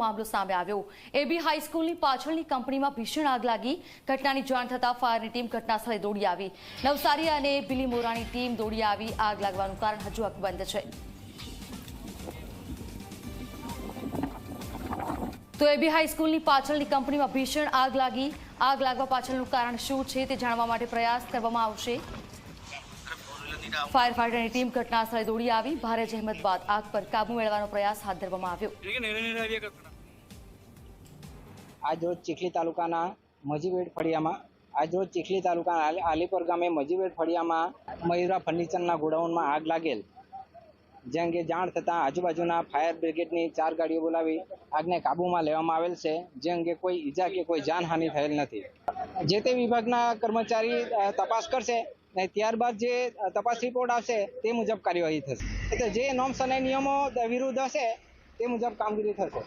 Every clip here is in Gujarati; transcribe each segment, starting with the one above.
મામલો સામે આવ્યો। એબી હાઈસ્કૂલની પાછળની કંપનીમાં ભીષણ આગ લાગી। ઘટનાની જાણ થતાં ફાયરની ટીમ ઘટનાસ્થળે દોડી આવી। નવસારી અને બિલીમોરાની ટીમ દોડી આવી। આગ લાગવાનું કારણ હજુ અકબંધ છે। તો એબી હાઈસ્કૂલની પાછળની કંપનીમાં ભીષણ આગ લાગી। આગ લાગવા પાછળનું કારણ શું છે તે જાણવા માટે પ્રયાસ કરવામાં આવશે। फायर फाइटરની ટીમ ઘટનાસ્થળે દોડી આવી। ભારે જહેમત બાદ આગ પર કાબુ મેળવવાનો પ્રયાસ હાથ ધરવામાં આવ્યો। આજરોજ ચીખલી તાલુકાના મજીવેડ ફળિયામાં આજરોજ ચીખલી તાલુકાના આલીપર ગામે મજીવેડ ફળિયામાં મયુરા ફર્નિચરના ગોડાઉનમાં આગ લાગેલ। જે અંગે જાણ થતાં આજુબાજુના ફાયર બ્રિગેડની 4 ગાડીઓ બોલાવી આગને કાબૂમાં લેવામાં આવેલ છે। જે અંગે કોઈ ઈજા કે કોઈ જાનહાનિ થયેલ નથી। જે તે વિભાગના કર્મચારી તપાસ કરશે અને ત્યારબાદ જે તપાસ રિપોર્ટ આવશે તે મુજબ કાર્યવાહી થશે। એટલે જે નોર્મ્સ અને નિયમો વિરુદ્ધ હશે તે મુજબ કામગીરી થશે।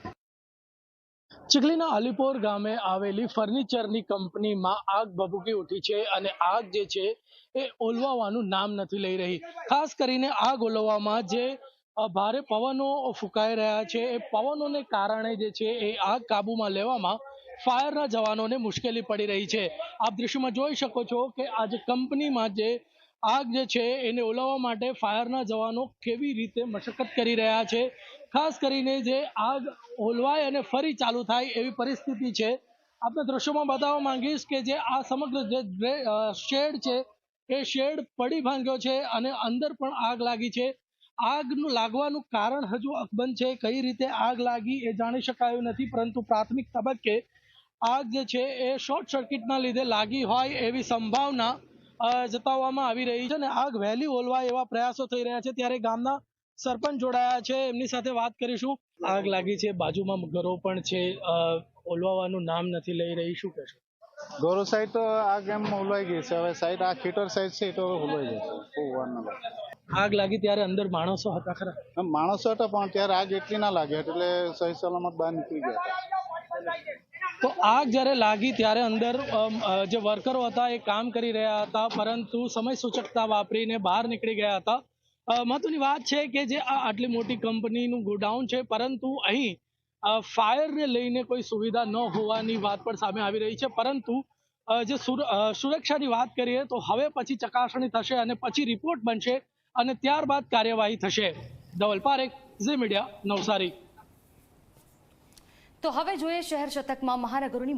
ચીખલીના અલીપોર ગામે આવેલી ફર્નિચરની કંપનીમાં આગ ભભૂકી ઉઠી છે અને આગ જે છે એ ઓલવવાનું નામ નથી લઈ રહી। ખાસ કરીને આગ ઓલવવામાં જે ભારે પવનો ફૂંકાઈ રહ્યા છે એ પવનોને કારણે જે છે એ આગ કાબૂમાં લેવામાં ફાયરના જવાનોને મુશ્કેલી પડી રહી છે। આપ દ્રશ્યમાં જોઈ શકો છો કે આજે કંપનીમાં જે આગ જે છે એને ઓલવવા માટે ફાયરના જવાનો કેવી રીતે મશક્કત કરી રહ્યા છે। ખાસ કરીને જે આગ ઓલવાય અને ફરી ચાલુ થાય એવી પરિસ્થિતિ છે। આપણે દ્રશ્યોમાં બતાવવા માંગીશ કે જે આ સમગ્ર જે શેડ છે એ શેડ પડી ભાંગ્યો છે અને અંદર પણ આગ લાગી છે। આગનું લાગવાનું કારણ હજુ અકબંધ છે। કઈ રીતે આગ લાગી એ જાણી શકાયું નથી, પરંતુ પ્રાથમિક તબક્કે આગ જે છે એ શોર્ટ સર્કિટના લીધે લાગી હોય એવી સંભાવના જતાવવામાં આવી રહી છે અને આગ વહેલી ઓલવાય એવા પ્રયાસો થઈ રહ્યા છે। ત્યારે ગામના સરપંચ જોડાયા છે, એમની સાથે વાત કરીશું। આગ લાગી છે, બાજુમાં ઘરો પણ છે, ઓલવવાનું નામ નથી લઈ રહી, શું કહેશો? ગૌરવ સાઈડ તો આગ એમ ઓલવાઈ ગઈ છે। હવે સાઈડ આ ખેતર સાઈડ છે તો ઓલવાઈ જશે। આગ લાગી ત્યારે અંદર માણસો હતા ખરા? માણસો હતા પણ ત્યારે આગ એટલી ના લાગી એટલે સહી સલામત બહાર નીકળી ગયા હતા। તો આગ જ્યારે લાગી ત્યારે અંદર જે વર્કરો હતા એ કામ કરી રહ્યા હતા, પરંતુ સમય સૂચકતા વાપરીને બહાર નીકળી ગયા હતા। મહત્વની વાત છે કે જે આ આટલી મોટી કંપનીનું ગોડાઉન છે, પરંતુ અહીં ફાયરને લઈને કોઈ સુવિધા ન હોવાની વાત પણ સામે આવી રહી છે। પરંતુ જે સુરક્ષાની વાત કરીએ તો હવે પછી ચકાસણી થશે અને પછી રિપોર્ટ બનશે અને ત્યારબાદ કાર્યવાહી થશે। ધવલ પારેખ, ઝી મીડિયા, નવસારી। તો હવે જોઈએ શહેર શતકમાં મહાનગરોની